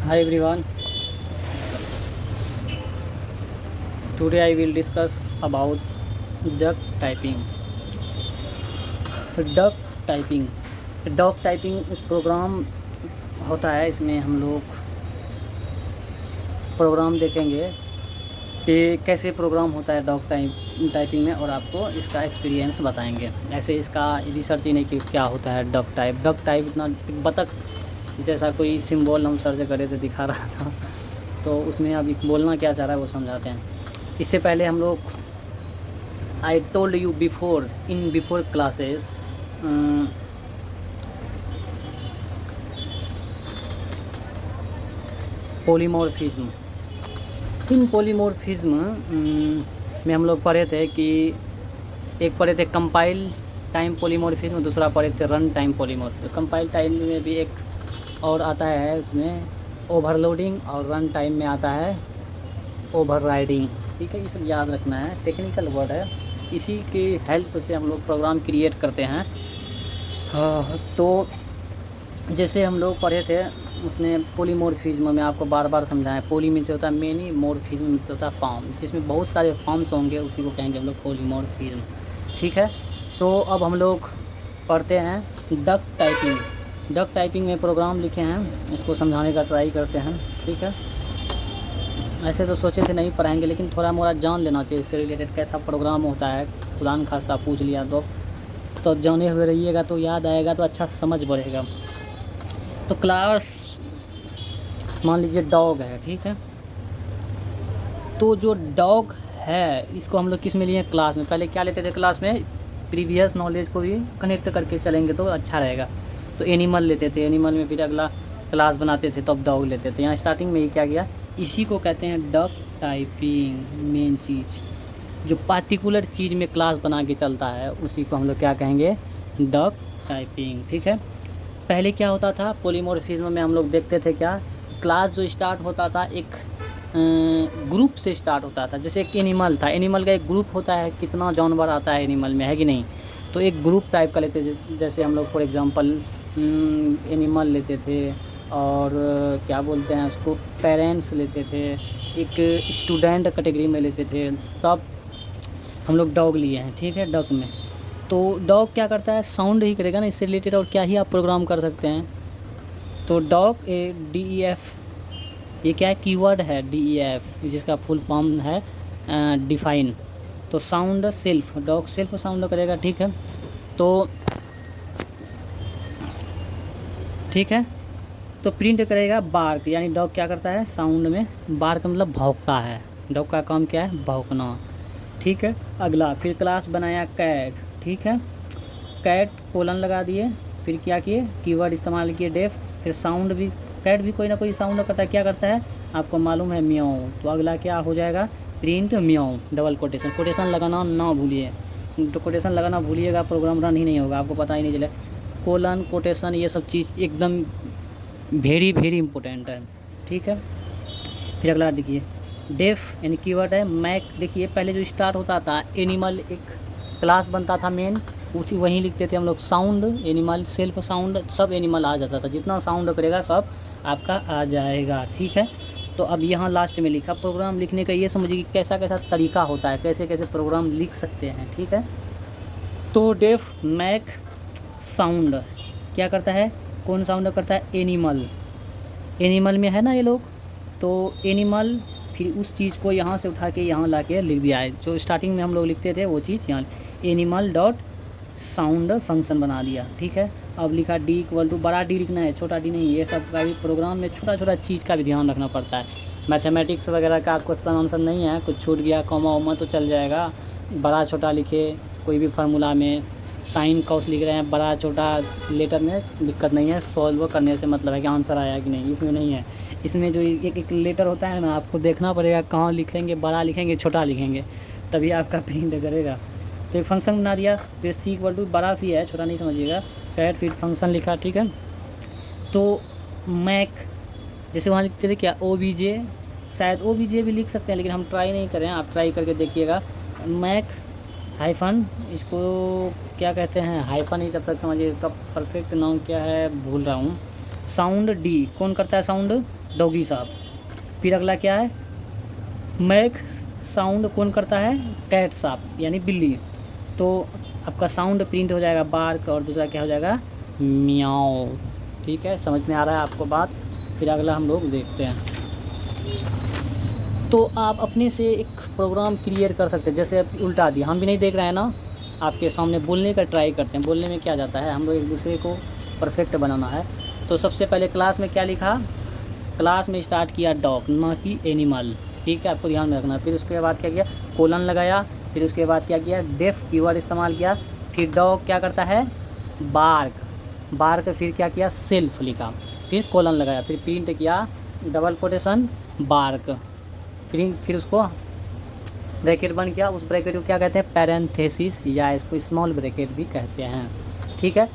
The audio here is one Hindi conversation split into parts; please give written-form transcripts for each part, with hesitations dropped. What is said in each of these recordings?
Hi everyone. Today I will discuss about duck typing. Duck typing duck typing एक प्रोग्राम होता है। इसमें हम लोग प्रोग्राम देखेंगे कि कैसे प्रोग्राम होता है डॉक टाइपिंग में, और आपको इसका एक्सपीरियंस बताएंगे। ऐसे इसका रिसर्च ही नहीं कि क्या होता है डक टाइप इतना एक बतख जैसा कोई सिंबल हम सर्च करे तो दिखा रहा था, तो उसमें अभी बोलना क्या चाह रहा है वो समझाते हैं। इससे पहले हम लोग I told you before classes polymorphism. In polymorphism में हम लोग पढ़े थे कि एक पढ़े थे कंपाइल टाइम पॉलीमॉर्फिज्म, दूसरा पढ़े थे run time polymorphism. Compile time में भी एक और आता है, इसमें ओवरलोडिंग, और रन टाइम में आता है ओवरराइडिंग। ठीक है, ये सब याद रखना है, टेक्निकल वर्ड है। इसी की हेल्प से हम लोग प्रोग्राम क्रिएट करते हैं। तो जैसे हम लोग पढ़े थे उसमें पॉलीमॉर्फिज्म में आपको बार बार समझाएं। पॉली मीन से होता है मेनी, मॉर्फिज्म मीन से होता है फॉर्म, जिसमें बहुत सारे फॉर्म्स होंगे, उसी को कहेंगे हम लोग पॉलीमॉर्फिज्म। ठीक है, तो अब हम लोग पढ़ते हैं डक टाइपिंग में प्रोग्राम लिखे हैं, इसको समझाने का ट्राई करते हैं। ठीक है, ऐसे तो सोचे थे नहीं पढ़ाएंगे, लेकिन थोड़ा मोड़ा जान लेना चाहिए इससे रिलेटेड कैसा प्रोग्राम होता है। खुदा न खास्ता पूछ लिया तो जाने हुए रहिएगा तो याद आएगा, तो अच्छा समझ बढ़ेगा। तो क्लास मान लीजिए डॉग है, ठीक है। तो जो डॉग है इसको हम लोग किस में लिए क्लास में। पहले क्या लेते थे क्लास में, प्रीवियस नॉलेज को भी कनेक्ट करके चलेंगे तो अच्छा रहेगा। तो एनिमल लेते थे, एनिमल में फिर अगला क्लास बनाते थे, तब डॉग लेते थे। यहाँ स्टार्टिंग में ही क्या गया, इसी को कहते हैं डक टाइपिंग। मेन चीज़ जो पार्टिकुलर चीज़ में क्लास बना के चलता है उसी को हम लोग क्या कहेंगे, डक टाइपिंग। ठीक है, पहले क्या होता था पॉलीमॉर्फिज्म में हम लोग देखते थे क्या, क्लास जो स्टार्ट होता था एक ग्रुप से स्टार्ट होता था। जैसे एक एनिमल था, एनिमल का एक ग्रुप होता है, कितना जानवर आता है एनिमल में, है कि नहीं। तो एक ग्रुप टाइप का लेते थे, जैसे हम लोग फॉर एग्जांपल एनिमल लेते थे, और क्या बोलते हैं उसको, पेरेंट्स लेते थे, एक स्टूडेंट कैटेगरी में लेते थे। तब हम लोग डॉग लिए हैं, ठीक है, डॉग में। तो डॉग क्या करता है, साउंड ही करेगा ना, इससे रिलेटेड और क्या ही आप प्रोग्राम कर सकते हैं। तो डॉग DEF, ये क्या है, कीवर्ड है DEF, जिसका फुल फॉर्म है डिफाइन। तो sound self, dog self sound करेगा। ठीक है, तो ठीक है, तो प्रिंट करेगा बार्क, यानी डॉग क्या करता है साउंड में, बार्क मतलब भौंकता है। डॉग का काम क्या है, भौंकना। ठीक है, अगला फिर क्लास बनाया कैट। ठीक है, कैट कोलन लगा दिए, फिर क्या किए, कीवर्ड इस्तेमाल किए डेफ। फिर साउंड भी, कैट भी कोई ना कोई साउंड करता है, क्या करता है आपको मालूम है, म्याऊ। तो अगला क्या हो जाएगा, प्रिंट म्याऊ, डबल कोटेशन लगाना ना भूलिए। तो कोटेशन लगाना भूलिएगा प्रोग्राम रन ही नहीं होगा, आपको पता ही नहीं चले। कोलन, कोटेशन, ये सब चीज़ एकदम वेरी इंपॉर्टेंट है। ठीक है, फिर अगला देखिए डेफ यानी कीवर्ड है मैक। देखिए पहले जो स्टार्ट होता था एनिमल, एक क्लास बनता था मेन, उसी वहीं लिखते थे हम लोग साउंड, एनिमल सेल्फ साउंड, सब एनिमल आ जाता था, जितना साउंड करेगा सब आपका आ जाएगा। ठीक है, तो अब यहाँ लास्ट में लिखा प्रोग्राम लिखने का, ये समझिए कि कैसा कैसा तरीका होता है, कैसे कैसे प्रोग्राम लिख सकते हैं। ठीक है, तो डेफ मैक साउंड क्या करता है, कौन साउंड करता है, एनिमल में है ना ये लोग। तो एनिमल फिर उस चीज़ को यहाँ से उठा के यहाँ ला के लिख दिया है, जो स्टार्टिंग में हम लोग लिखते थे वो चीज़ यहाँ एनिमल डॉट साउंड फंक्शन बना दिया। ठीक है, अब लिखा डी इक्वल टू, बड़ा डी लिखना है, छोटा डी नहीं। ये सब का भी प्रोग्राम में छोटा चीज़ का भी ध्यान रखना पड़ता है। मैथमेटिक्स वगैरह का क्वेश्चन आंसर नहीं है, कुछ छूट गया कॉमा वॉमा तो चल जाएगा, बड़ा छोटा लिखे कोई भी फार्मूला में। साइन कॉस लिख रहे हैं, बड़ा छोटा लेटर में दिक्कत नहीं है, सॉल्व करने से मतलब है कि आंसर आया कि नहीं, इसमें नहीं है। इसमें जो एक लेटर होता है ना, आपको देखना पड़ेगा कहाँ लिखेंगे, बड़ा लिखेंगे छोटा लिखेंगे, तभी आपका प्रिंट करेगा। तो एक फंक्शन बना दिया, फिर सी इक्वल टू, बड़ा सी है छोटा नहीं समझिएगा, कैट फिर फंक्शन लिखा। ठीक है, तो मैक जैसे वहाँ लिखते थे क्या, OBJ, शायद OBJ भी लिख सकते हैं, लेकिन हम ट्राई नहीं करें, आप ट्राई करके देखिएगा। मैक हाइफन, इसको क्या कहते हैं, हाइफन ही जब तक समझिए, इसका परफेक्ट नाम क्या है भूल रहा हूँ। साउंड डी, कौन करता है साउंड, डॉगी साहब। फिर अगला क्या है, मैक साउंड कौन करता है, कैट साहब यानी बिल्ली। तो आपका साउंड प्रिंट हो जाएगा बार्क और दूसरा क्या हो जाएगा, म्याओ। ठीक है, समझ में आ रहा है आपको बात। फिर अगला हम लोग देखते हैं। तो आप अपने से एक प्रोग्राम क्रिएट कर सकते हैं, जैसे उल्टा दिया, हम भी नहीं देख रहे हैं ना, आपके सामने बोलने का ट्राई करते हैं। बोलने में क्या जाता है, हम लोग एक दूसरे को परफेक्ट बनाना है। तो सबसे पहले क्लास में क्या लिखा, क्लास में स्टार्ट किया डॉग, ना कि एनिमल। ठीक है, आपको ध्यान में रखना। फिर उसके बाद क्या किया, कोलन लगाया। फिर उसके बाद क्या किया, डेफ कीवर्ड इस्तेमाल किया। फिर डॉग क्या करता है, बार्क, बार्क। फिर क्या किया, सेल्फ लिखा। फिर कोलन लगाया। फिर प्रिंट किया डबल कोटेशन बार्क, प्रिंट। फिर उसको ब्रैकेट बन किया। उस ब्रैकेट को क्या कहते हैं, पैरेंथेसिस, या इसको स्मॉल ब्रैकेट भी कहते हैं। ठीक है,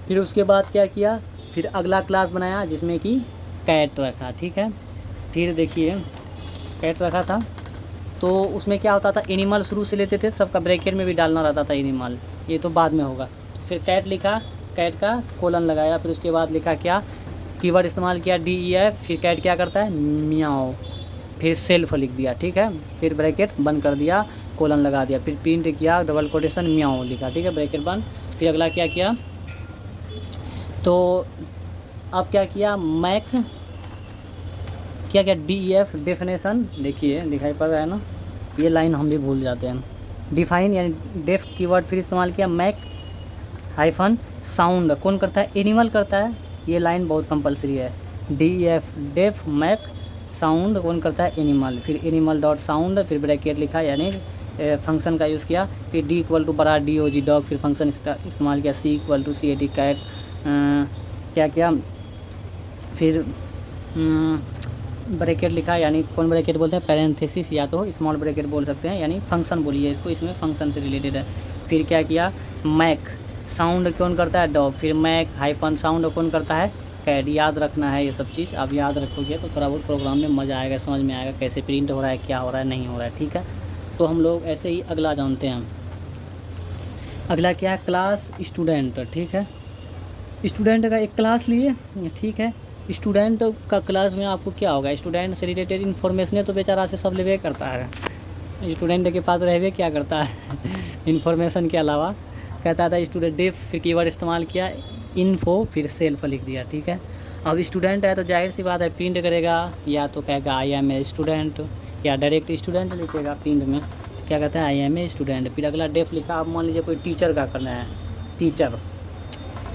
फिर उसके बाद क्या किया, फिर अगला क्लास बनाया जिसमें कि कैट रखा। ठीक है, फिर देखिए कैट रखा था, तो उसमें क्या होता था, एनिमल शुरू से लेते थे, सबका ब्रैकेट में भी डालना रहता था एनिमल, ये तो बाद में होगा। तो फिर कैट लिखा, कैट का कोलन लगाया। फिर उसके बाद लिखा क्या, कीवर्ड इस्तेमाल किया DEF। फिर कैट क्या करता है, म्याओ। फिर सेल्फ लिख दिया। ठीक है, फिर ब्रैकेट बंद कर दिया, कोलन लगा दिया। फिर प्रिंट किया डबल कोटेशन म्याओ लिखा। ठीक है, ब्रैकेट बंद। फिर अगला क्या किया, तो अब क्या किया, मैक क्या क्या, DEF डेफिनेशन, देखिए दिखाई पड़ रहा है ना, ये लाइन हम भी भूल जाते हैं। डिफाइन यानी डेफ कीवर्ड फिर इस्तेमाल किया। मैक हाइफन साउंड कौन करता है, एनिमल करता है, ये लाइन बहुत कंपलसरी है। DEF डेफ मैक साउंड कौन करता है, एनिमल। फिर एनिमल डॉट साउंड, फिर ब्रैकेट लिखा यानी फंक्शन का यूज़ किया। फिर D इक्वल टू बड़ा DOG डॉग, फिर फंक्शन इस्तेमाल किया। C equal to CAT cat, क्या किया, फिर ब्रैकेट लिखा, यानी कौन ब्रैकेट बोलते हैं, पैरेंथेसिस, या तो स्मॉल ब्रैकेट बोल सकते हैं, यानी फंक्शन बोलिए इसको, इसमें फंक्शन से रिलेटेड है। फिर क्या किया, मैक साउंड कौन करता है, डॉग। फिर मैक हाइफन साउंड कौन करता है, कैट। याद रखना है ये सब चीज़, आप याद रखोगे तो थोड़ा बहुत प्रोग्राम में मज़ा आएगा, समझ में आएगा कैसे प्रिंट हो रहा है, क्या हो रहा है, नहीं हो रहा है। ठीक है, तो हम लोग ऐसे ही अगला जानते हैं। अगला क्या है, क्लास स्टूडेंट। ठीक है, स्टूडेंट का एक क्लास लिए। ठीक है, स्टूडेंट का क्लास में आपको क्या होगा, स्टूडेंट से रिलेटेड इन्फॉर्मेशन तो बेचारा से सब लेवे करता है, स्टूडेंट के पास रहवे क्या करता है इन्फॉर्मेशन के अलावा, कहता था स्टूडेंट डेफ, फिर कीवर्ड इस्तेमाल किया इन्फो, फिर सेल्फ लिख दिया। ठीक है, अब स्टूडेंट है तो जाहिर सी बात है प्रिंट करेगा, या तो कहेगा आई एम ए स्टूडेंट, या डायरेक्ट स्टूडेंट लिखेगा प्रिंट में, तो क्या कहता है आई एम ए स्टूडेंट। फिर अगला डेफ लिखा, आप मान लीजिए कोई टीचर का करना है, टीचर,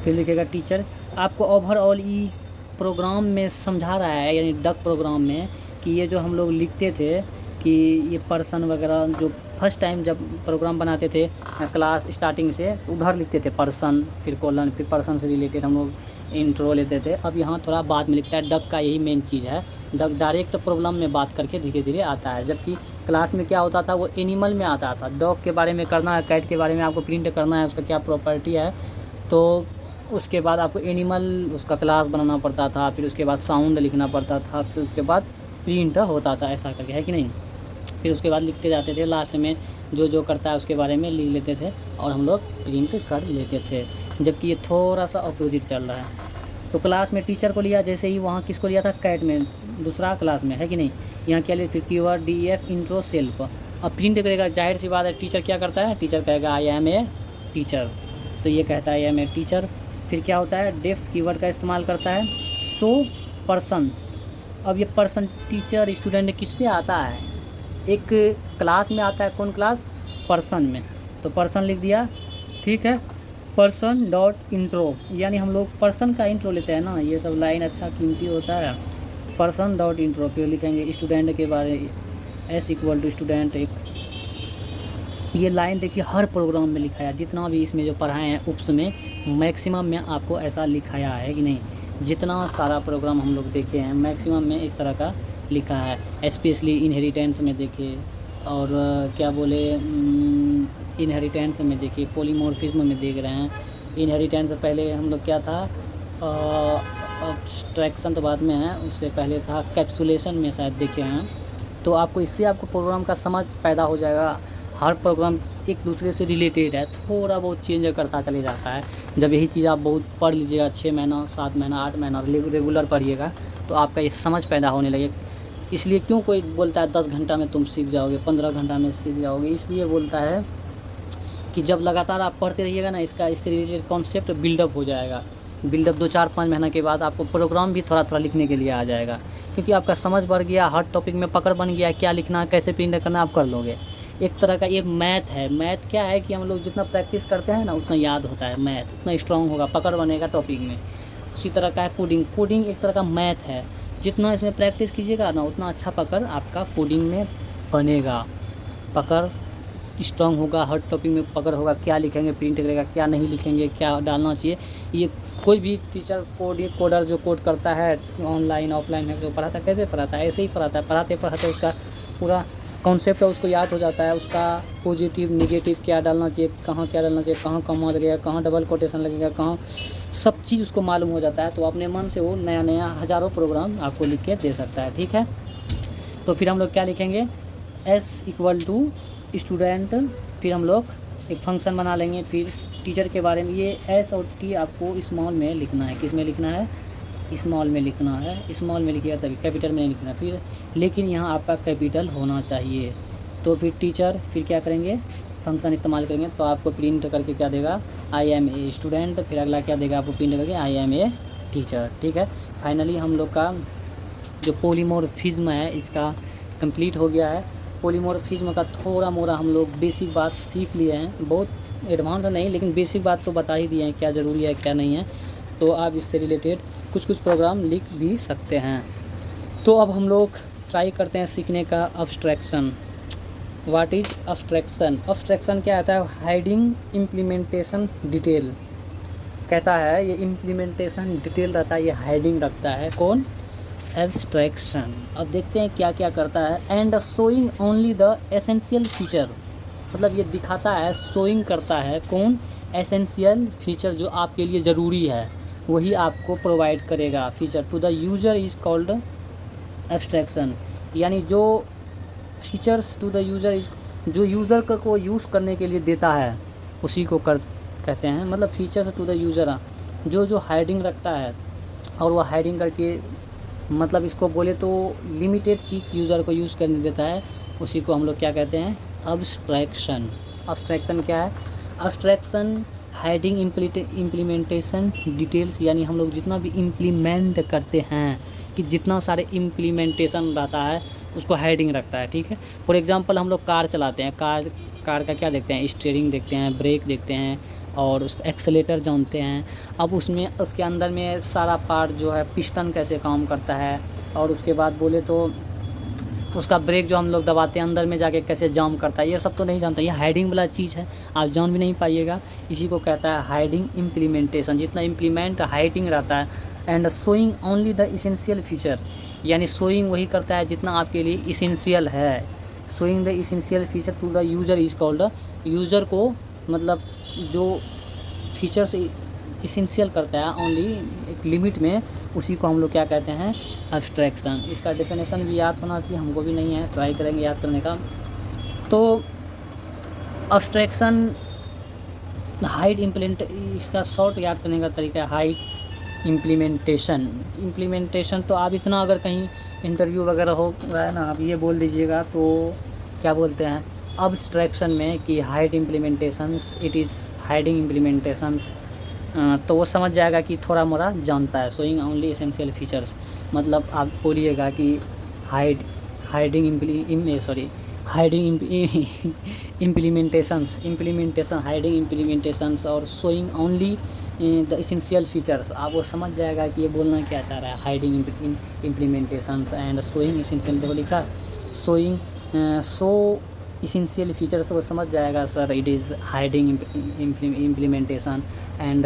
फिर लिखेगा टीचर। आपको ओवरऑल इस प्रोग्राम में समझा रहा है, यानी डक प्रोग्राम में, कि ये जो हम लोग लिखते थे कि ये पर्सन वगैरह, जो फर्स्ट टाइम जब प्रोग्राम बनाते थे क्लास स्टार्टिंग से, उधर लिखते थे पर्सन, फिर कोलन, फिर पर्सन से रिलेटेड हम लोग इंट्रो लेते थे। अब यहाँ थोड़ा बाद में लिखता है, डक का यही मेन चीज़ है। डक डायरेक्ट प्रॉब्लम में बात करके धीरे धीरे आता है, जबकि क्लास में क्या होता था, वो एनिमल में आता था। डॉग के बारे में करना है, कैट के बारे में आपको प्रिंट करना है, उसका क्या प्रॉपर्टी है, तो उसके बाद आपको एनिमल उसका क्लास बनाना पड़ता था, फिर उसके बाद साउंड लिखना पड़ता था, फिर उसके बाद प्रिंट होता था, ऐसा करके, है कि नहीं। फिर उसके बाद लिखते जाते थे, लास्ट में जो जो करता है उसके बारे में लिख लेते थे और हम लोग प्रिंट कर लेते थे, जबकि ये थोड़ा सा अपोजिट चल रहा है। तो क्लास में टीचर को लिया, जैसे ही वहाँ किसको लिया था, कैट में, दूसरा क्लास में, है कि नहीं। यहाँ क्या लिया, फिर कीवर्ड DEF इंट्रो सेल्फ। अब प्रिंट करेगा, जाहिर सी बात है टीचर क्या करता है, टीचर कहेगा आई एम ए टीचर, तो ये कहता है आई एम ए टीचर। फिर क्या होता है, डेफ कीवर्ड का इस्तेमाल करता है, सो पर्सन। अब ये पर्सन टीचर स्टूडेंट किस पे आता है, एक क्लास में आता है, कौन क्लास, पर्सन में, तो पर्सन लिख दिया। ठीक है, पर्सन डॉट इंट्रो, यानी हम लोग पर्सन का इंट्रो लेते हैं ना, ये सब लाइन अच्छा कीमती होता है। पर्सन डॉट इंट्रो, फिर लिखेंगे स्टूडेंट के बारे, S इक्वल टू स्टूडेंट। एक ये लाइन देखिए हर प्रोग्राम में लिखाया, जितना भी इसमें जो पढ़ाए हैं उप्स में, मैक्सिमम में आपको ऐसा लिखाया है कि नहीं, जितना सारा प्रोग्राम हम लोग देखे हैं मैक्सिमम में इस तरह का लिखा है। स्पेशली इनहेरिटेंस में देखिए, और क्या बोले, इनहेरिटेंस में देखिए, पॉलीमॉर्फिज्म में देख रहे हैं। इनहेरिटेंस पहले हम लोग क्या था, अब्स्ट्रैक्शन तो बाद में है, उससे पहले था कैप्सुलेशन में शायद देखे हैं। तो आपको इससे आपको प्रोग्राम का समझ पैदा हो जाएगा, हर प्रोग्राम एक दूसरे से रिलेटेड है, थोड़ा बहुत चेंज करता चले जाता है। जब यही चीज़ आप बहुत पढ़ लीजिएगा, 6 महीना 7 महीना 8 महीना रेगुलर पढ़िएगा, तो आपका ये समझ पैदा होने लगे। इसलिए क्यों कोई बोलता है 10 घंटा में तुम सीख जाओगे, 15 घंटा में सीख जाओगे, इसलिए बोलता है कि जब लगातार आप पढ़ते रहिएगा ना, इससे रिलेटेड कॉन्सेप्ट बिल्डअप हो जाएगा। बिल्डअप 2-4-5 महीना के बाद आपको प्रोग्राम भी थोड़ा थोड़ा लिखने के लिए आ जाएगा, क्योंकि आपका समझ बढ़ गया, हर टॉपिक में पकड़ बन गया, क्या लिखना कैसे प्रिंट करना आप कर लोगे। एक तरह का ये मैथ है। मैथ क्या है कि हम लोग जितना प्रैक्टिस करते हैं ना उतना याद होता है, मैथ उतना स्ट्रांग होगा, पकड़ बनेगा टॉपिक में। उसी तरह का है कोडिंग। कोडिंग एक तरह का मैथ है, जितना इसमें प्रैक्टिस कीजिएगा ना उतना अच्छा पकड़ आपका कोडिंग में बनेगा, पकड़ स्ट्रांग होगा, हर टॉपिक में पकड़ होगा, क्या लिखेंगे प्रिंट करेगा, क्या नहीं लिखेंगे, क्या डालना चाहिए। ये कोई भी टीचर कोडर जो कोड करता है ऑनलाइन ऑफलाइन में जो पढ़ाता है, कैसे पढ़ाता है, ऐसे ही पढ़ाता है। पढ़ाते पढ़ाते उसका पूरा कॉन्सेप्ट उसको याद हो जाता है, उसका पॉजिटिव निगेटिव क्या डालना चाहिए, कहाँ क्या डालना चाहिए, कहाँ कॉमा लगेगा, कहाँ डबल कोटेशन लगेगा, कहाँ सब चीज़ उसको मालूम हो जाता है। तो अपने मन से वो नया नया हज़ारों प्रोग्राम आपको लिख के दे सकता है। ठीक है, तो फिर हम लोग क्या लिखेंगे, S = स्टूडेंट, फिर हम लोग एक फंक्शन बना लेंगे। फिर टीचर के बारे में ये S और T आपको स्मॉल में लिखना है। किस में लिखना है, स्मॉल में लिखना है। स्मॉल में लिखिएगा तभी, कैपिटल में नहीं लिखना फिर, लेकिन यहाँ आपका कैपिटल होना चाहिए। तो फिर टीचर, फिर क्या करेंगे, फंक्शन इस्तेमाल करेंगे तो आपको प्रिंट करके क्या देगा, I am a स्टूडेंट। फिर अगला क्या देगा आपको प्रिंट करके I am a टीचर। ठीक है, फाइनली हम लोग का जो पॉलीमॉर्फिज्म है इसका कंप्लीट हो गया है। पॉलीमॉर्फिज्म का थोड़ा मोड़ा हम लोग बेसिक बात सीख लिए हैं, बहुत एडवांस नहीं लेकिन बेसिक बात तो बता ही दिए हैं, क्या ज़रूरी है क्या नहीं है। तो आप इससे रिलेटेड कुछ कुछ प्रोग्राम लिख भी सकते हैं। तो अब हम लोग ट्राई करते हैं सीखने का abstraction. What is abstraction? Abstraction क्या आता है, हाइडिंग इम्प्लीमेंटेशन डिटेल। कहता है ये इम्प्लीमेंटेशन डिटेल रहता है, ये हाइडिंग रखता है। कौन? एब्स्ट्रैक्शन। अब देखते हैं क्या क्या करता है। And showing only the essential feature, मतलब ये दिखाता है, शोइंग करता है कौन, एसेंशियल फीचर जो आपके लिए ज़रूरी है वही आपको प्रोवाइड करेगा। Feature to the user is called abstraction, यानी जो features to the user is, जो यूज़र को यूज़ करने के लिए देता है उसी को कहते हैं। मतलब फीचर्स टू द यूज़र जो हाइडिंग रखता है, और वह हाइडिंग करके मतलब इसको बोले तो लिमिटेड चीज़ यूज़र को यूज़ करने देता है, उसी को हम लोग क्या कहते हैं, अब्स्ट्रैक्शन। अब्स्ट्रैक्शन क्या है? अब्स्ट्रैक्शन हाइडिंग इम्प्लीमेंटेशन डिटेल्स, यानी हम लोग जितना भी इम्प्लीमेंट करते हैं, कि जितना सारे इम्प्लीमेंटेशन रहता है उसको हाइडिंग रखता है। ठीक है, फॉर एग्जांपल हम लोग कार चलाते हैं, कार का क्या देखते हैं, स्टीयरिंग देखते हैं, ब्रेक देखते हैं और उसका एक्सेलेटर जानते हैं। अब उसमें उसके अंदर में सारा पार्ट जो है, पिस्टन कैसे काम करता है, और उसके बाद बोले तो उसका ब्रेक जो हम लोग दबाते हैं अंदर में जाके कैसे जाम करता है, ये सब तो नहीं जानता। ये हाइडिंग वाला चीज़ है, आप जान भी नहीं पाइएगा। इसी को कहता है हाइडिंग इम्प्लीमेंटेशन। जितना इम्प्लीमेंट हाइडिंग रहता है। And showing only the essential feature, यानी शोइंग वही करता है जितना आपके लिए इसेंशियल है। Showing the essential feature to the user is called, user को मतलब जो फीचर्स इसेंशियल करता है ओनली एक लिमिट में, उसी को हम लोग क्या कहते हैं, एब्स्ट्रैक्शन। इसका डेफिनेशन भी याद होना चाहिए, हमको भी नहीं है, ट्राई करेंगे याद करने का। तो एब्स्ट्रैक्शन हाइड इम्प्लीमेंट, इसका शॉर्ट याद करने का तरीका है हाइड इम्प्लीमेंटेशन। इम्प्लीमेंटेशन तो आप इतना अगर कहीं इंटरव्यू वगैरह हो रहा है ना, आप ये बोल दीजिएगा तो क्या बोलते हैं अब्स्ट्रैक्शन में कि hide implementations, it is hiding implementations, तो वो समझ जाएगा कि थोड़ा मोड़ा जानता है। शोइंग ओनली एसेंशियल फीचर्स, मतलब आप बोलिएगा कि हाइडिंग इम्प्लीमेंटेशन हाइडिंग इम्प्लीमेंटेशंस और showing only the essential features, आप वो समझ जाएगा कि ये बोलना क्या चाह रहा है। Hiding implementations and showing essential, देखो लिखा शोइंग शो इसेंशियल फीचर्स, वो समझ जाएगा sir it is hiding implementation and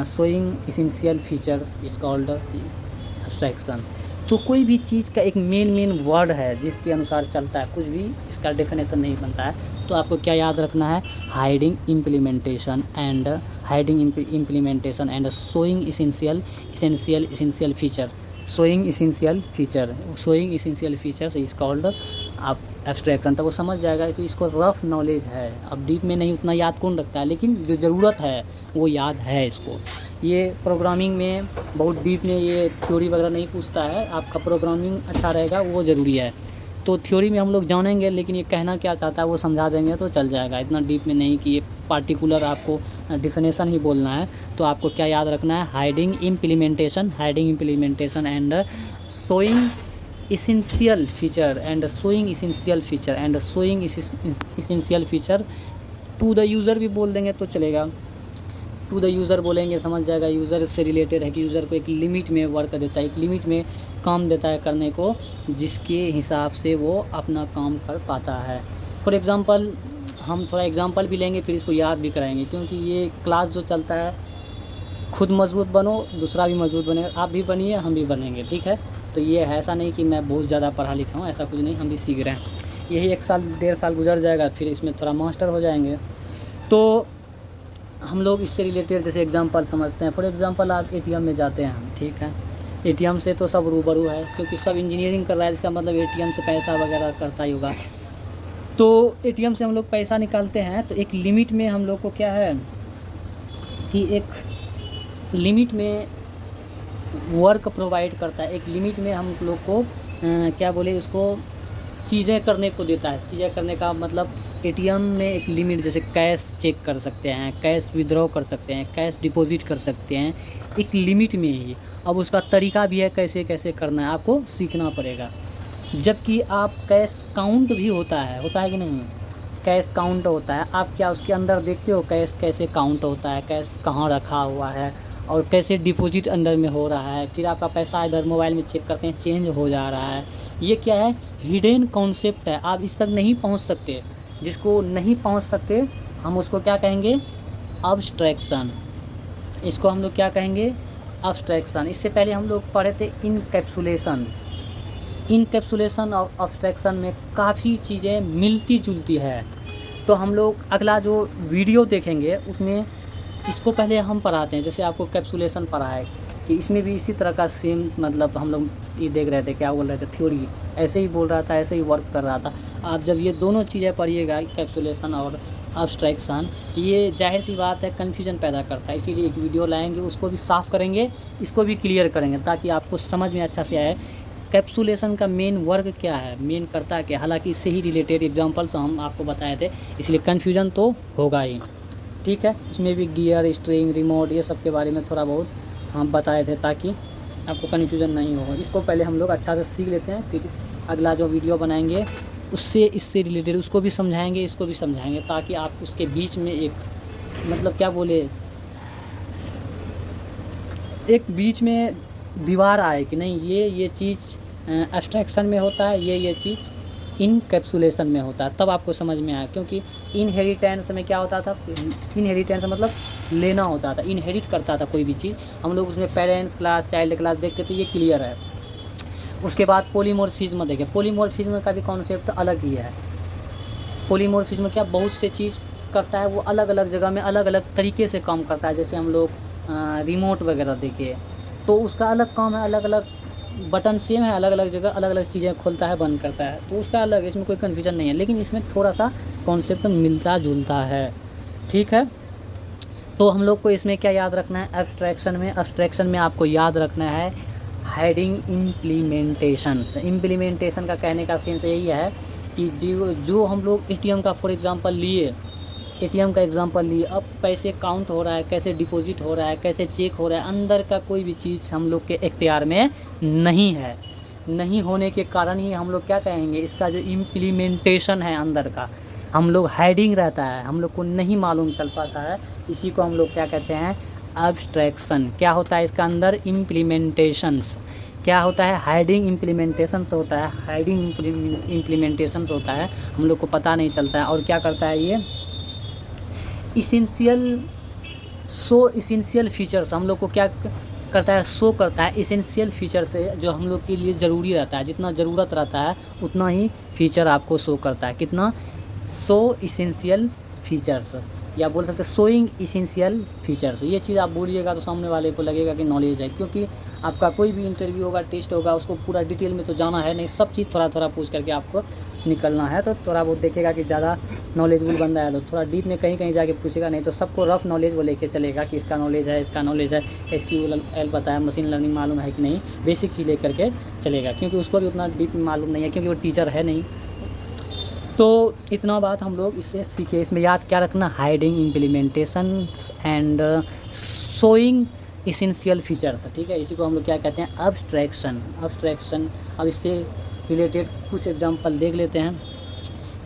showing essential feature is called abstraction. तो कोई भी चीज़ का एक मेन वर्ड है जिसके अनुसार चलता है, कुछ भी इसका डेफिनेशन नहीं बनता है। तो आपको क्या याद रखना है, hiding implementation and showing essential feature. showing essential features is called आप एब्स्ट्रैक्शन, तो वो समझ जाएगा कि इसको रफ़ नॉलेज है। अब डीप में नहीं उतना याद कौन रखता है, लेकिन जो ज़रूरत है वो याद है इसको। ये प्रोग्रामिंग में बहुत डीप में ये थ्योरी वगैरह नहीं पूछता है, आपका प्रोग्रामिंग अच्छा रहेगा वो ज़रूरी है। तो थ्योरी में हम लोग जानेंगे, लेकिन ये कहना क्या चाहता है वो समझा देंगे तो चल जाएगा, इतना डीप में नहीं कि ये पार्टिकुलर आपको डिफिनेशन ही बोलना है। तो आपको क्या याद रखना है, hiding implementation and showing essential feature to the user भी बोल देंगे तो चलेगा। टू द यूज़र बोलेंगे समझ जाएगा, यूज़र से रिलेटेड है कि यूज़र को एक लिमिट में वर्क देता है, एक लिमिट में काम देता है करने को, जिसके हिसाब से वो अपना काम कर पाता है। फॉर एग्ज़ाम्पल हम थोड़ा एग्ज़ाम्पल भी लेंगे, फिर इसको याद भी कराएंगे, क्योंकि ये क्लास जो चलता है, खुद मजबूत बनो, दूसरा भी मजबूत बनेगा, आप भी बनिए हम भी बनेंगे, ठीक है। तो ये है, ऐसा नहीं कि मैं बहुत ज़्यादा पढ़ा लिखा हूँ, ऐसा कुछ नहीं, हम भी सीख रहे हैं। यही 1 साल 1.5 साल गुजर जाएगा, फिर इसमें थोड़ा मास्टर हो जाएंगे। तो हम लोग इससे रिलेटेड जैसे एग्जांपल समझते हैं। फॉर एग्जांपल आप एटीएम में जाते हैं, ठीक है, एटीएम से तो सब रूबरू है, क्योंकि सब इंजीनियरिंग कर रहा है, इसका मतलब एटीएम से पैसा वगैरह करता ही होगा। तो एटीएम से हम लोग पैसा निकालते हैं, तो एक लिमिट में हम लोग को क्या है कि एक लिमिट में वर्क प्रोवाइड करता है, एक लिमिट में हम लोग को क्या बोले उसको, चीज़ें करने को देता है। चीज़ें करने का मतलब एटीएम में एक लिमिट, जैसे कैश चेक कर सकते हैं, कैश विड्रॉ कर सकते हैं, कैश डिपॉजिट कर सकते हैं, एक लिमिट में ही। अब उसका तरीका भी है कैसे कैसे करना है, आपको सीखना पड़ेगा। जबकि आप कैश काउंट भी होता है कि नहीं, कैश काउंट होता है, आप क्या उसके अंदर देखते हो कैश कैसे काउंट होता है, कैश कहाँ रखा हुआ है और कैसे डिपॉजिट अंदर में हो रहा है, फिर आपका पैसा इधर मोबाइल में चेक करते हैं चेंज हो जा रहा है। ये क्या है, हिडन कॉन्सेप्ट है, आप इस तक नहीं पहुंच सकते। जिसको नहीं पहुंच सकते हम उसको क्या कहेंगे, अब्स्ट्रैक्शन। इसको हम लोग क्या कहेंगे, अब्स्ट्रैक्शन। इससे पहले हम लोग पढ़े थे इनकैप्सुलेशन और अब्स्ट्रैक्शन में काफ़ी चीज़ें मिलती जुलती है। तो हम लोग अगला जो वीडियो देखेंगे उसमें इसको पहले हम पढ़ाते हैं। जैसे आपको कैप्सुलेशन पढ़ा है कि इसमें भी इसी तरह का सेम, मतलब हम लोग ये देख रहे थे, क्या बोल रहे थे, थ्योरी ऐसे ही बोल रहा था, ऐसे ही वर्क कर रहा था। आप जब ये दोनों चीज़ें पढ़िएगा, कैप्सुलेशन और अब्स्ट्रैक्शन, ये जाहिर सी बात है कन्फ्यूजन पैदा करता है। इसीलिए एक वीडियो लाएंगे, उसको भी साफ़ करेंगे, इसको भी क्लियर करेंगे, ताकि आपको समझ में अच्छा से आए कैप्सुलेशन का मेन वर्क क्या है, मेन करता क्या। हालांकि इससे ही रिलेटेड एग्जांपल्स हम आपको बताए थे, इसलिए कन्फ्यूजन तो होगा ही, ठीक है। उसमें भी गियर, स्ट्रिंग, रिमोट, ये सब के बारे में थोड़ा बहुत हम बताए थे, ताकि आपको कन्फ्यूजन नहीं हो। इसको पहले हम लोग अच्छा से सीख लेते हैं, फिर अगला जो वीडियो बनाएंगे उससे इससे रिलेटेड उसको भी समझाएंगे, इसको भी समझाएंगे, ताकि आप उसके बीच में एक, मतलब क्या बोले, एक बीच में दीवार आए कि नहीं ये चीज़ एब्स्ट्रैक्शन में होता है, ये चीज़ इनकैप्सुलेशन में होता है, तब आपको समझ में आया। क्योंकि इनहेरिटेंस में क्या होता था, इनहेरिटेंस मतलब लेना होता था, इनहेरिट करता था कोई भी चीज़। हम लोग उसमें पेरेंट्स क्लास, चाइल्ड क्लास देखते, तो ये क्लियर है। उसके बाद पॉलीमॉर्फिज्म देखें, पॉलीमॉर्फिज्म का भी कॉन्सेप्ट अलग ही है। पॉलीमॉर्फिज्म क्या, बहुत से चीज़ करता है, वो अलग अलग जगह में अलग अलग तरीके से काम करता है। जैसे हम लोग रिमोट वगैरह देखिए, तो उसका अलग काम है, अलग अलग बटन सेम है, अलग अलग जगह अलग अलग चीज़ें खोलता है, बंद करता है, तो उसका अलग है, इसमें कोई कन्फ्यूजन नहीं है। लेकिन इसमें थोड़ा सा कॉन्सेप्ट मिलता जुलता है, ठीक है। तो हम लोग को इसमें क्या याद रखना है, एब्स्ट्रैक्शन में आपको याद रखना है हाइडिंग इम्प्लीमेंटेशन का कहने का सेंस यही है कि जो हम लोग एटीएम का फॉर एग्जांपल लिए, एटीएम का एग्जांपल लिए, अब पैसे काउंट हो रहा है, कैसे डिपॉजिट हो रहा है, कैसे चेक हो रहा है, अंदर का कोई भी चीज़ हम लोग के इख्तियार में नहीं है। नहीं होने के कारण ही हम लोग क्या कहेंगे, इसका जो इम्प्लीमेंटेशन है अंदर का, हम लोग हाइडिंग रहता है, हम लोग को नहीं मालूम चल पाता है, इसी को हम लोग क्या कहते हैं, एब्स्ट्रैक्शन। क्या होता है इसका अंदर, इम्प्लीमेंटेशंस। क्या होता है, हाइडिंग इम्प्लीमेंटेशंस होता है, हाइडिंग इम्प्लीमेंटेशंस होता है, हम लोग को पता नहीं चलता है। और क्या करता है ये, इसेंशियल फीचर्स हम लोग को क्या करता है, शो करता है इसेंशियल फीचर से, जो हम लोग के लिए ज़रूरी रहता है, जितना ज़रूरत रहता है उतना ही फीचर आपको शो करता है। कितना, 100 इसेंशियल फीचर्स। या बोल सकते हैं शोइंग इसेंशियल फीचर्स। ये चीज़ आप बोलिएगा तो सामने वाले को लगेगा कि नॉलेज है, क्योंकि आपका कोई भी इंटरव्यू होगा, टेस्ट होगा, उसको पूरा डिटेल में तो जाना है नहीं, सब चीज़ थोड़ा थोड़ा पूछ करके आपको निकलना है। तो थोड़ा बहुत देखेगा कि ज़्यादा नॉलेजफुल बंदा है तो थोड़ा डीप में कहीं कहीं जाके पूछेगा, नहीं तो सबको रफ नॉलेज वो लेके चलेगा कि इसका नॉलेज है, इसका नॉलेज है, SQL पता है, मशीन लर्निंग मालूम है कि नहीं, बेसिक चीज़ लेकर के चलेगा, क्योंकि उसको भी उतना डीप मालूम नहीं है, क्योंकि वो टीचर है नहीं। तो इतना बात हम लोग इससे सीखे। इसमें याद क्या रखना, hiding implementation and showing essential features, ठीक है। इसी को हम लोग क्या कहते हैं, अब्स्ट्रैक्शन। अब इससे रिलेटेड कुछ एग्जांपल देख लेते हैं।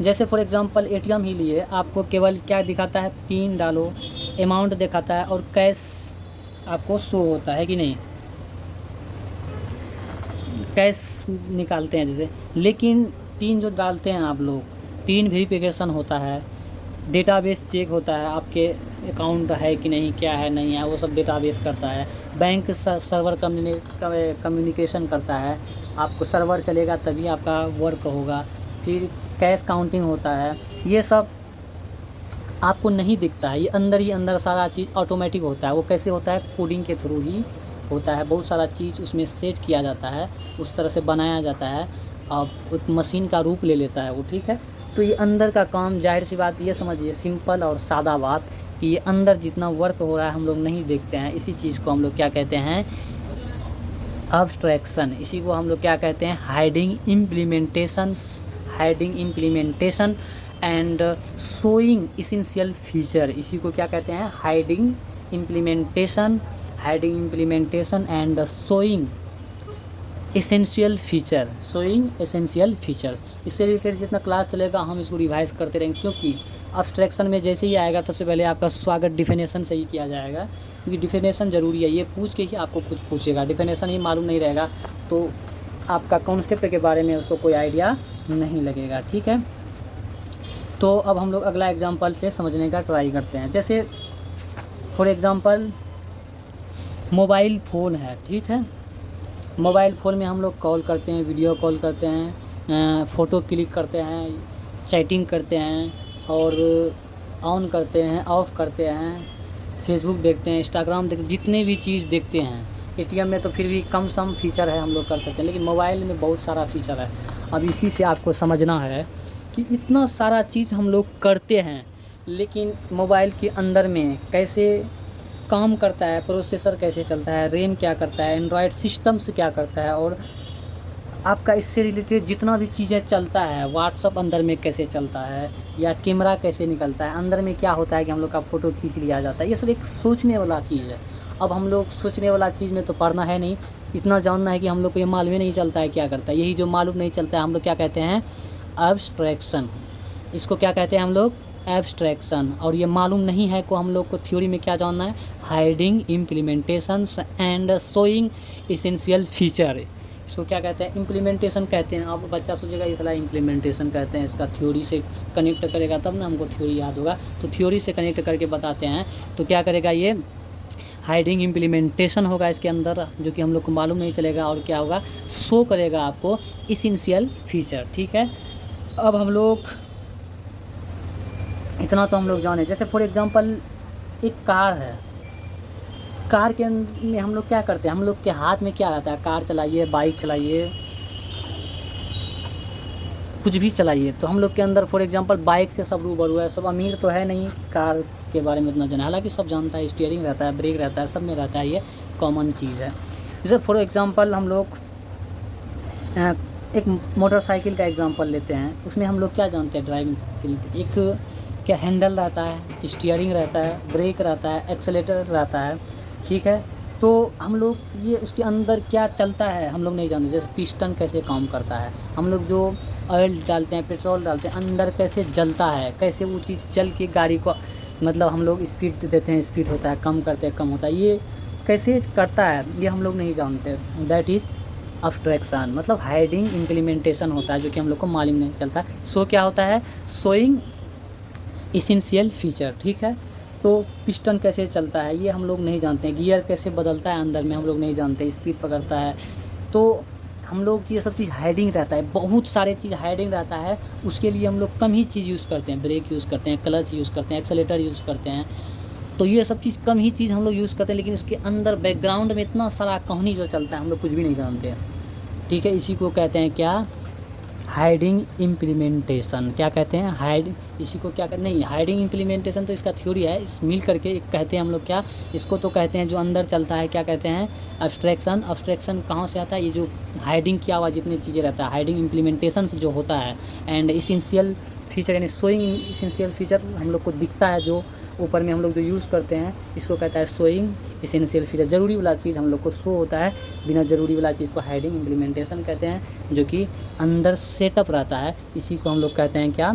जैसे फॉर एग्जांपल ATM ही लिए, आपको केवल क्या दिखाता है, पिन डालो, अमाउंट दिखाता है और कैश आपको शो होता है कि नहीं, कैश निकालते हैं जैसे। लेकिन पिन जो डालते हैं आप लोग, पिन वेरिफिकेशन होता है, डेटाबेस चेक होता है, आपके अकाउंट है कि नहीं, क्या है नहीं है, वो सब डेटाबेस करता है। बैंक सर्वर कम्युनिकेशन करता है, आपको सर्वर चलेगा तभी आपका वर्क होगा। फिर कैश काउंटिंग होता है, ये सब आपको नहीं दिखता है, ये अंदर ही अंदर सारा चीज़ ऑटोमेटिक होता है। वो कैसे होता है, कोडिंग के थ्रू ही होता है। बहुत सारा चीज़ उसमें सेट किया जाता है, उस तरह से बनाया जाता है, अब एक मशीन का रूप ले लेता है वो, ठीक है। तो ये अंदर का काम, जाहिर सी बात ये समझिए, सिंपल और सादा बात, कि ये अंदर जितना वर्क हो रहा है हम लोग नहीं देखते हैं। इसी चीज़ को हम लोग क्या कहते हैं, अब्स्ट्रैक्शन। इसी को हम लोग क्या कहते हैं, hiding implementation and showing essential feature. इसी को क्या कहते हैं, hiding implementation and showing essential features. इससे रिलेटेड जितना क्लास चलेगा हम इसको रिवाइज करते रहेंगे, क्योंकि अब्स्ट्रैक्शन में जैसे ही आएगा सबसे पहले आपका स्वागत डिफिनेशन से ही किया जाएगा, क्योंकि डिफिनेशन ज़रूरी है। ये पूछ के ही आपको कुछ पूछेगा, डिफिनेशन ही मालूम नहीं रहेगा तो आपका कॉन्सेप्ट के बारे में उसको कोई आइडिया नहीं लगेगा, ठीक है। तो अब हम लोग अगला एग्जाम्पल से समझने का ट्राई करते हैं। जैसे फॉर एग्ज़ाम्पल मोबाइल फ़ोन है, ठीक है। मोबाइल फ़ोन में हम लोग कॉल करते हैं, वीडियो कॉल करते हैं, फ़ोटो क्लिक करते हैं, चैटिंग करते हैं और ऑन करते हैं, ऑफ़ करते हैं, फेसबुक देखते हैं, इंस्टाग्राम देखते हैं, जितने भी चीज़ देखते हैं। ATM में तो फिर भी कम सम फीचर है, हम लोग कर सकते हैं, लेकिन मोबाइल में बहुत सारा फीचर है। अब इसी से आपको समझना है कि इतना सारा चीज़ हम लोग करते हैं, लेकिन मोबाइल के अंदर में कैसे काम करता है, प्रोसेसर कैसे चलता है, रैम क्या करता है, एंड्रॉयड सिस्टम्स क्या करता है, और आपका इससे रिलेटेड जितना भी चीज़ें चलता है, व्हाट्सअप अंदर में कैसे चलता है, या कैमरा कैसे निकलता है, अंदर में क्या होता है कि हम लोग का फ़ोटो खींच लिया जाता है। ये सब एक सोचने वाला चीज़ है। अब हम लोग सोचने वाला चीज़ में तो पढ़ना है नहीं, इतना जानना है कि हम लोग को ये मालूम ही नहीं चलता है क्या करता है। यही जो मालूम नहीं चलता है हम लोग क्या कहते हैं, अब्स्ट्रैक्शन। इसको क्या कहते हैं हम लोग, एब्स्ट्रैक्शन। और ये मालूम नहीं है को हम लोग को थ्योरी में क्या जानना है, hiding implementation and showing essential feature. इसको क्या कहते हैं, इम्प्लीमेंटेशन कहते हैं। अब बच्चा सोचेगा ये साला इम्प्लीमेंटेशन कहते हैं, इसका थ्योरी से कनेक्ट करेगा तब ना हमको थ्योरी याद होगा। तो थ्योरी से कनेक्ट करके बताते हैं। तो क्या करेगा, ये हाइडिंग इम्प्लीमेंटेशन होगा इसके अंदर, जो कि हम लोग को मालूम नहीं चलेगा, और क्या होगा, शो करेगा आपको इसेंशियल फीचर, ठीक है। अब हम लोग इतना तो हम लोग जाने। जैसे फॉर एग्जांपल एक कार है, कार के में हम लोग क्या करते हैं, हम लोग के हाथ में क्या रहता है, कार चलाइए, बाइक चलाइए, कुछ भी चलाइए, तो हम लोग के अंदर फॉर एग्जांपल बाइक से सब रूबरू है। सब अमीर तो है नहीं कार के बारे में इतना जाना, हालांकि सब जानता है, स्टीयरिंग रहता है, ब्रेक रहता है, सब में रहता है, ये कॉमन चीज़ है। जैसे फॉर एग्जांपल हम लोग एक मोटरसाइकिल का एग्जांपल लेते हैं, उसमें हम लोग क्या जानते हैं, ड्राइविंग के लिए एक क्या हैंडल रहता है, स्टीयरिंग रहता है, ब्रेक रहता है, एक्सेलेटर रहता है, ठीक है। तो हम लोग ये उसके अंदर क्या चलता है हम लोग नहीं जानते। जैसे पिस्टन कैसे काम करता है, हम लोग जो ऑयल डालते हैं, पेट्रोल डालते हैं, अंदर कैसे जलता है, कैसे वो चीज़ चल के गाड़ी को, मतलब हम लोग स्पीड देते हैं, स्पीड होता है, कम करते हैं, कम होता है, ये कैसे करता है ये हम लोग नहीं जानते। दैट इज़ अब्स्ट्रैक्शन, मतलब हाइडिंग इम्प्लीमेंटेशन होता है, जो कि हम लोग को मालूम नहीं चलता। सो क्या होता है, शोइंग इसेंशियल फीचर, ठीक है। तो पिस्टन कैसे चलता है ये हम लोग नहीं जानते हैं, गियर कैसे बदलता है अंदर में हम लोग नहीं जानते, स्पीड पकड़ता है। तो हम लोग ये सब चीज़ हाइडिंग रहता है, बहुत सारे चीज़ हाइडिंग रहता है, उसके लिए हम लोग कम ही चीज़ यूज़ करते हैं, ब्रेक यूज़ करते हैं, क्लच यूज़ करते हैं, एक्सेलेटर यूज़ करते हैं, तो ये सब चीज़ कम ही चीज़ हम लोग यूज़ करते हैं, लेकिन इसके अंदर बैकग्राउंड में इतना सारा कहानी जो चलता है हम लोग कुछ भी नहीं जानते हैं। ठीक है, इसी को कहते हैं क्या, हाइडिंग इम्प्लीमेंटेशन। क्या कहते हैं, हाइड, इसी को क्या कहते, नहीं हाइडिंग इम्प्लीमेंटेशन तो इसका थ्योरी है, इस मिल करके एक कहते हैं हम लोग क्या, इसको तो कहते हैं जो अंदर चलता है, क्या कहते हैं, अब्स्ट्रैक्शन। अब्स्ट्रैक्शन कहाँ से आता है, ये जो हाइडिंग किया हुआ जितनी चीज़ें रहता है, हाइडिंग इम्प्लीमेंटेशन से जो होता है। एंड इसेंशियल फीचर यानी शोइंग इसेंशियल फीचर हम लोग को दिखता है, जो ऊपर में हम लोग जो यूज़ करते हैं, इसको कहता है शोइंग इसेंशियल फीचर। ज़रूरी वाला चीज़ हम लोग को शो होता है, बिना ज़रूरी वाला चीज़ को हाइडिंग इम्प्लीमेंटेशन कहते हैं, जो कि अंदर सेटअप रहता है, इसी को हम लोग कहते हैं क्या,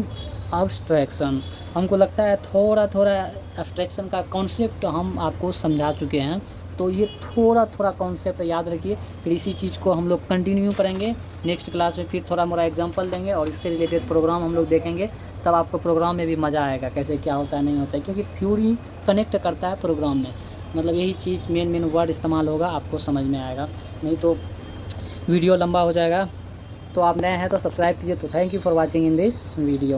अब्स्ट्रैक्शन। हमको लगता है थोड़ा थोड़ा अब्स्ट्रैक्शन का कॉन्सेप्ट हम आपको समझा चुके हैं, तो ये थोड़ा थोड़ा कॉन्सेप्ट याद रखिए, फिर इसी चीज़ को हम लोग कंटिन्यू करेंगे नेक्स्ट क्लास में, फिर थोड़ा मोड़ा एग्जांपल देंगे और इससे रिलेटेड प्रोग्राम हम लोग देखेंगे, तब आपको प्रोग्राम में भी मज़ा आएगा, कैसे क्या होता है नहीं होता है, क्योंकि थ्योरी कनेक्ट करता है प्रोग्राम में, मतलब यही चीज़ मेन वर्ड इस्तेमाल होगा, आपको समझ में आएगा, नहीं तो वीडियो लंबा हो जाएगा। तो आप नए हैं तो सब्सक्राइब कीजिए। तो thank you for watching in this video.